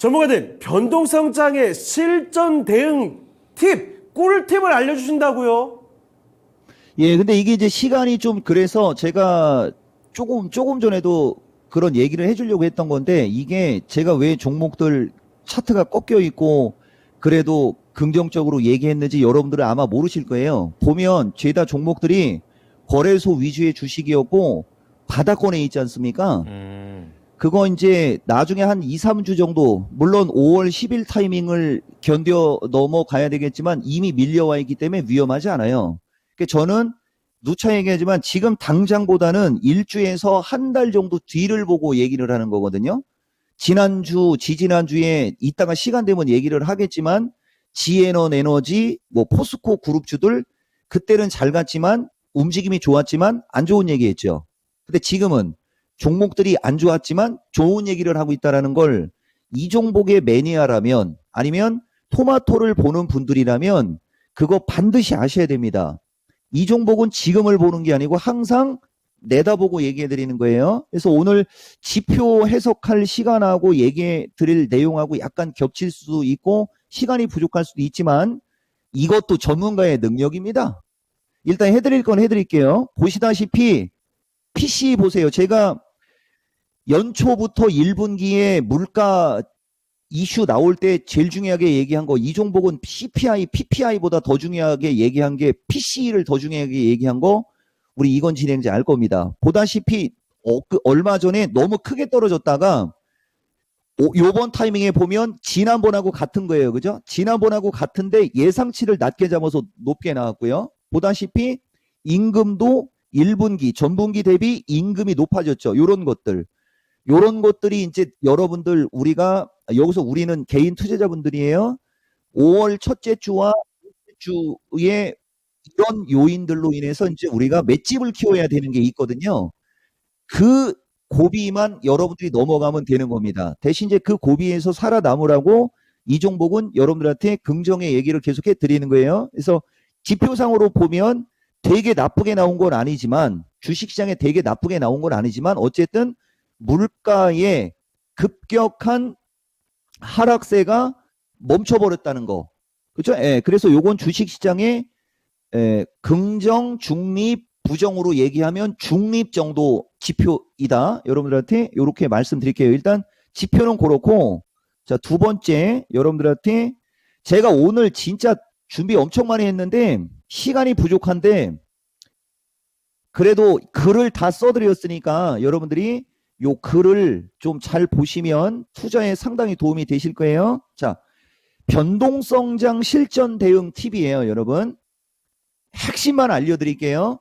전문가들, 변동성장의 실전 대응 팁, 꿀팁을 알려주신다고요? 예, 근데 이게 이제 시간이 좀 그래서 제가 조금 전에도 그런 얘기를 해주려고 했던 건데 이게 제가 왜 종목들 차트가 꺾여 있고 그래도 긍정적으로 얘기했는지 여러분들은 아마 모르실 거예요. 보면 죄다 종목들이 거래소 위주의 주식이었고 바닥권에 있지 않습니까? 그거 이제 나중에 한 2, 3주 정도, 물론 5월 10일 타이밍을 견뎌 넘어가야 되겠지만 이미 밀려와 있기 때문에 위험하지 않아요. 그러니까 저는 누차 얘기하지만 지금 당장보다는 일주에서 한 달 정도 뒤를 보고 얘기를 하는 거거든요. 지난주, 지지난주에 이따가 시간 되면 얘기를 하겠지만 지에넌 에너지, 뭐 포스코 그룹주들 그때는 잘 갔지만 움직임이 좋았지만 안 좋은 얘기했죠. 근데 지금은 종목들이 안 좋았지만 좋은 얘기를 하고 있다는 걸 이종복의 매니아라면 아니면 토마토를 보는 분들이라면 그거 반드시 아셔야 됩니다. 이종복은 지금을 보는 게 아니고 항상 내다보고 얘기해 드리는 거예요. 그래서 오늘 지표 해석할 시간하고 얘기해 드릴 내용하고 약간 겹칠 수도 있고 시간이 부족할 수도 있지만 이것도 전문가의 능력입니다. 일단 해드릴 건 해드릴게요. 보시다시피 PC 보세요. 제가 연초부터 1분기에 물가 이슈 나올 때 제일 중요하게 얘기한 거 이종복은 CPI, PPI보다 더 중요하게 얘기한 게 PC를 더 중요하게 얘기한 거 우리 이건 진행자 알 겁니다. 보다시피 얼마 전에 너무 크게 떨어졌다가 요번 타이밍에 보면 지난번하고 같은 거예요. 그죠? 지난번하고 같은데 예상치를 낮게 잡아서 높게 나왔고요. 보다시피 임금도 1분기, 전분기 대비 임금이 높아졌죠. 요런 것들. 요런 것들이 이제 여러분들 우리가 여기서 우리는 개인 투자자분들이에요. 5월 첫째 주와 둘째 주에 이런 요인들로 인해서 이제 우리가 맷집을 키워야 되는 게 있거든요. 그 고비만 여러분들이 넘어가면 되는 겁니다. 대신 이제 그 고비에서 살아남으라고 이종복은 여러분들한테 긍정의 얘기를 계속해 드리는 거예요. 그래서 지표상으로 보면 되게 나쁘게 나온 건 아니지만 주식시장에 되게 나쁘게 나온 건 아니지만 어쨌든 물가의 급격한 하락세가 멈춰버렸다는 거. 그렇죠? 예, 그래서 요건 주식시장의 긍정, 중립, 부정으로 얘기하면 중립 정도 지표이다. 여러분들한테 이렇게 말씀드릴게요. 일단 지표는 그렇고 자, 두 번째 여러분들한테 제가 오늘 진짜 준비 엄청 많이 했는데 시간이 부족한데 그래도 글을 다 써드렸으니까 여러분들이 요 글을 좀 잘 보시면 투자에 상당히 도움이 되실 거예요. 자, 변동성장 실전 대응 팁이에요, 여러분. 핵심만 알려드릴게요.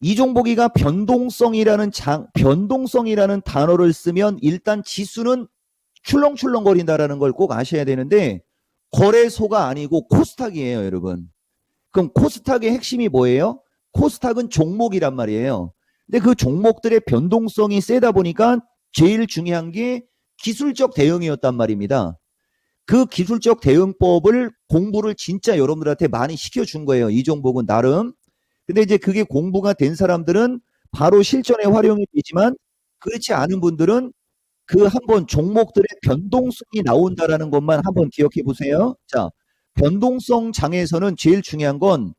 이종복이가 변동성이라는 변동성이라는 단어를 쓰면 일단 지수는 출렁출렁거린다라는 걸 꼭 아셔야 되는데 거래소가 아니고 코스닥이에요, 여러분. 그럼 코스닥의 핵심이 뭐예요? 코스닥은 종목이란 말이에요. 근데 그 종목들의 변동성이 세다 보니까 제일 중요한 게 기술적 대응이었단 말입니다. 그 기술적 대응법을 공부를 진짜 여러분들한테 많이 시켜준 거예요. 이종복은 나름. 근데 이제 그게 공부가 된 사람들은 바로 실전에 활용이 되지만 그렇지 않은 분들은 그 한번 종목들의 변동성이 나온다라는 것만 한번 기억해 보세요. 자, 변동성 장에서는 제일 중요한 건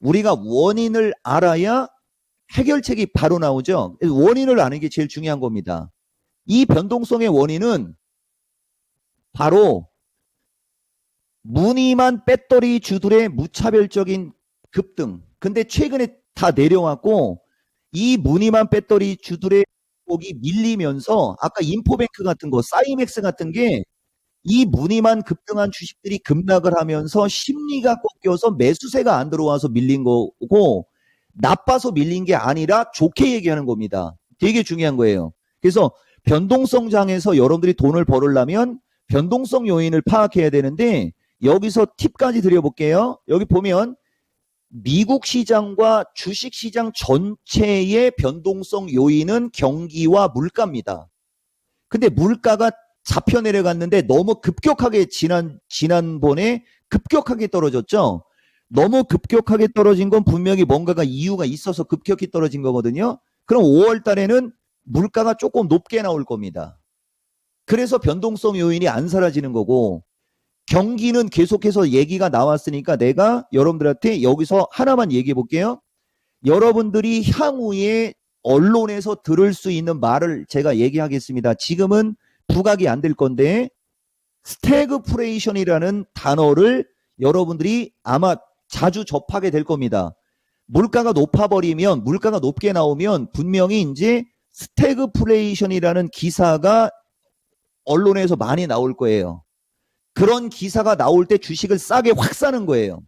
우리가 원인을 알아야 해결책이 바로 나오죠. 원인을 아는 게 제일 중요한 겁니다. 이 변동성의 원인은 바로 무늬만 배터리 주들의 무차별적인 급등. 근데 최근에 다 내려왔고 이 무늬만 배터리 주들의 폭이 밀리면서 아까 인포뱅크 같은 거, 사이맥스 같은 게 이 무늬만 급등한 주식들이 급락을 하면서 심리가 꺾여서 매수세가 안 들어와서 밀린 거고 나빠서 밀린 게 아니라 좋게 얘기하는 겁니다. 되게 중요한 거예요. 그래서 변동성 장에서 여러분들이 돈을 벌으려면 변동성 요인을 파악해야 되는데 여기서 팁까지 드려볼게요. 여기 보면 미국 시장과 주식 시장 전체의 변동성 요인은 경기와 물가입니다. 근데 물가가 잡혀 내려갔는데 너무 급격하게 지난번에 급격하게 떨어졌죠. 너무 급격하게 떨어진 건 분명히 뭔가가 이유가 있어서 급격히 떨어진 거거든요. 그럼 5월 달에는 물가가 조금 높게 나올 겁니다. 그래서 변동성 요인이 안 사라지는 거고, 경기는 계속해서 얘기가 나왔으니까 내가 여러분들한테 여기서 하나만 얘기해 볼게요. 여러분들이 향후에 언론에서 들을 수 있는 말을 제가 얘기하겠습니다. 지금은 부각이 안 될 건데, 스태그플레이션이라는 단어를 여러분들이 아마 자주 접하게 될 겁니다. 물가가 높아버리면, 물가가 높게 나오면 분명히 이제 스태그플레이션이라는 기사가 언론에서 많이 나올 거예요. 그런 기사가 나올 때 주식을 싸게 확 사는 거예요.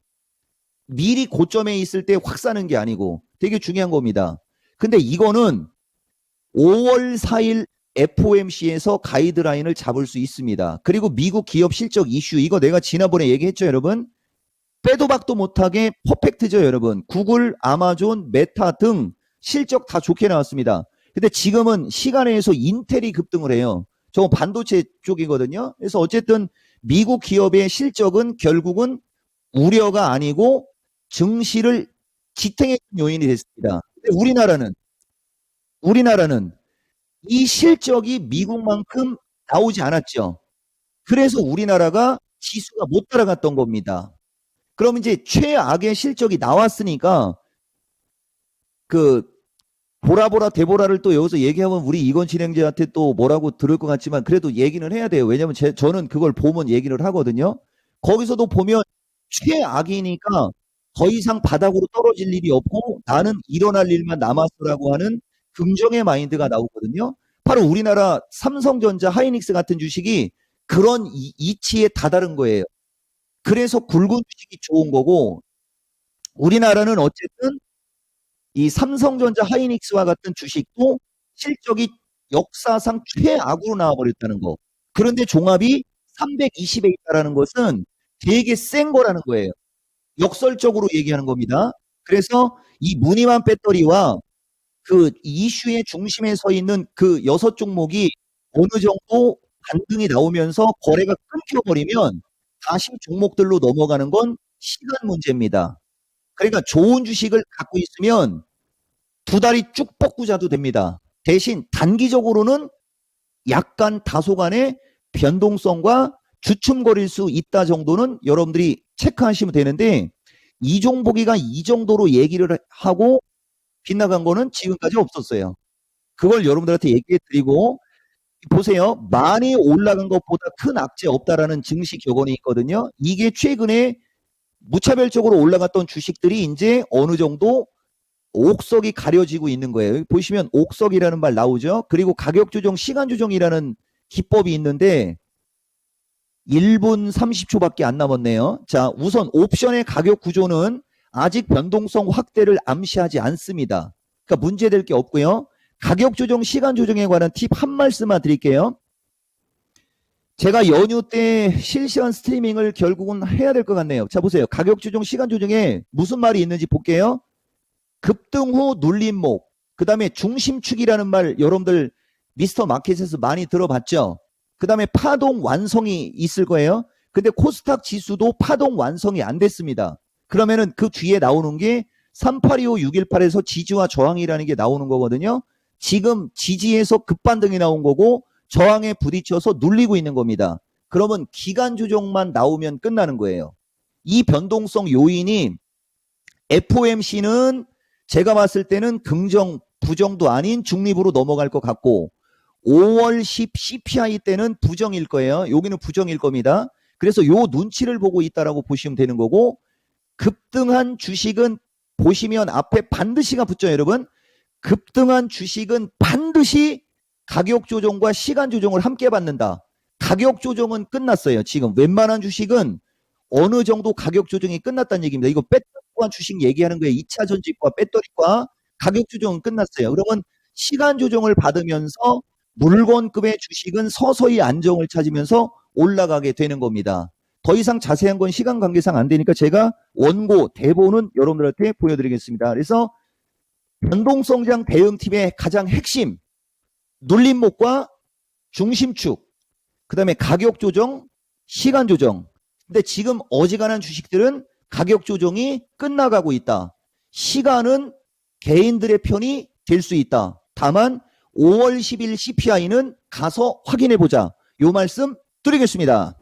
미리 고점에 있을 때 확 사는 게 아니고 되게 중요한 겁니다. 근데 이거는 5월 4일 FOMC에서 가이드라인을 잡을 수 있습니다. 그리고 미국 기업 실적 이슈, 이거 내가 지난번에 얘기했죠, 여러분? 빼도 박도 못하게 퍼펙트죠, 여러분? 구글, 아마존, 메타 등 실적 다 좋게 나왔습니다. 근데 지금은 시간에서 인텔이 급등을 해요. 저거 반도체 쪽이거든요. 그래서 어쨌든 미국 기업의 실적은 결국은 우려가 아니고 증시를 지탱해 준 요인이 됐습니다. 근데 우리나라는 이 실적이 미국만큼 나오지 않았죠. 그래서 우리나라가 지수가 못 따라갔던 겁니다. 그럼 이제 최악의 실적이 나왔으니까 그 보라보라 데보라를 또 여기서 얘기하면 우리 이건 진행자한테 또 뭐라고 들을 것 같지만 그래도 얘기는 해야 돼요. 왜냐면 저는 그걸 보면 얘기를 하거든요. 거기서도 보면 최악이니까 더 이상 바닥으로 떨어질 일이 없고 나는 일어날 일만 남았어라고 하는 긍정의 마인드가 나오거든요. 바로 우리나라 삼성전자, 하이닉스 같은 주식이 그런 이치에 다다른 거예요. 그래서 굵은 주식이 좋은 거고, 우리나라는 어쨌든 이 삼성전자, 하이닉스와 같은 주식도 실적이 역사상 최악으로 나와버렸다는 거. 그런데 종합이 320에 있다는 것은 되게 센 거라는 거예요. 역설적으로 얘기하는 겁니다. 그래서 이 무늬만 배터리와 그 이슈의 중심에 서 있는 그 6종목이 어느 정도 반등이 나오면서 거래가 끊겨버리면 다시 종목들로 넘어가는 건 시간 문제입니다. 그러니까 좋은 주식을 갖고 있으면 두 다리 쭉 뻗고 자도 됩니다. 대신 단기적으로는 약간 다소간의 변동성과 주춤거릴 수 있다 정도는 여러분들이 체크하시면 되는데, 이종복이가 이 정도로 얘기를 하고 빗나간 거는 지금까지 없었어요. 그걸 여러분들한테 얘기해 드리고, 보세요. 많이 올라간 것보다 큰 악재 없다라는 증시 격언이 있거든요. 이게 최근에 무차별적으로 올라갔던 주식들이 이제 어느 정도 옥석이 가려지고 있는 거예요. 여기 보시면 옥석이라는 말 나오죠. 그리고 가격 조정, 시간 조정이라는 기법이 있는데 1분 30초밖에 안 남았네요. 자, 우선 옵션의 가격 구조는 아직 변동성 확대를 암시하지 않습니다. 그러니까 문제될 게 없고요. 가격 조정, 시간 조정에 관한 팁 한 말씀만 드릴게요. 제가 연휴 때 실시간 스트리밍을 결국은 해야 될 것 같네요. 자, 보세요. 가격 조정, 시간 조정에 무슨 말이 있는지 볼게요. 급등 후 눌림목, 그 다음에 중심축이라는 말 여러분들 미스터 마켓에서 많이 들어봤죠? 그 다음에 파동 완성이 있을 거예요. 근데 코스닥 지수도 파동 완성이 안 됐습니다. 그러면은 그 뒤에 나오는 게 3825, 618에서 지지와 저항이라는 게 나오는 거거든요. 지금 지지에서 급반등이 나온 거고 저항에 부딪혀서 눌리고 있는 겁니다. 그러면 기간 조정만 나오면 끝나는 거예요. 이 변동성 요인이 FOMC는 제가 봤을 때는 긍정, 부정도 아닌 중립으로 넘어갈 것 같고 5월 10 CPI 때는 부정일 거예요. 여기는 부정일 겁니다. 그래서 요 눈치를 보고 있다라고 보시면 되는 거고, 급등한 주식은 보시면 앞에 반드시가 붙죠, 여러분. 급등한 주식은 반드시 가격 조정과 시간 조정을 함께 받는다. 가격 조정은 끝났어요. 지금 웬만한 주식은 어느 정도 가격 조정이 끝났다는 얘기입니다. 이거 배터리과 주식 얘기하는 거예요. 2차 전지과 배터리과 가격 조정은 끝났어요. 그러면 시간 조정을 받으면서 물건급의 주식은 서서히 안정을 찾으면서 올라가게 되는 겁니다. 더 이상 자세한 건 시간 관계상 안 되니까 제가 원고, 대본은 여러분들한테 보여드리겠습니다. 그래서 변동성장 대응팁의 가장 핵심, 눌림목과 중심축, 그 다음에 가격 조정, 시간 조정. 근데 지금 어지간한 주식들은 가격 조정이 끝나가고 있다. 시간은 개인들의 편이 될 수 있다. 다만 5월 10일 CPI는 가서 확인해 보자. 요 말씀 드리겠습니다.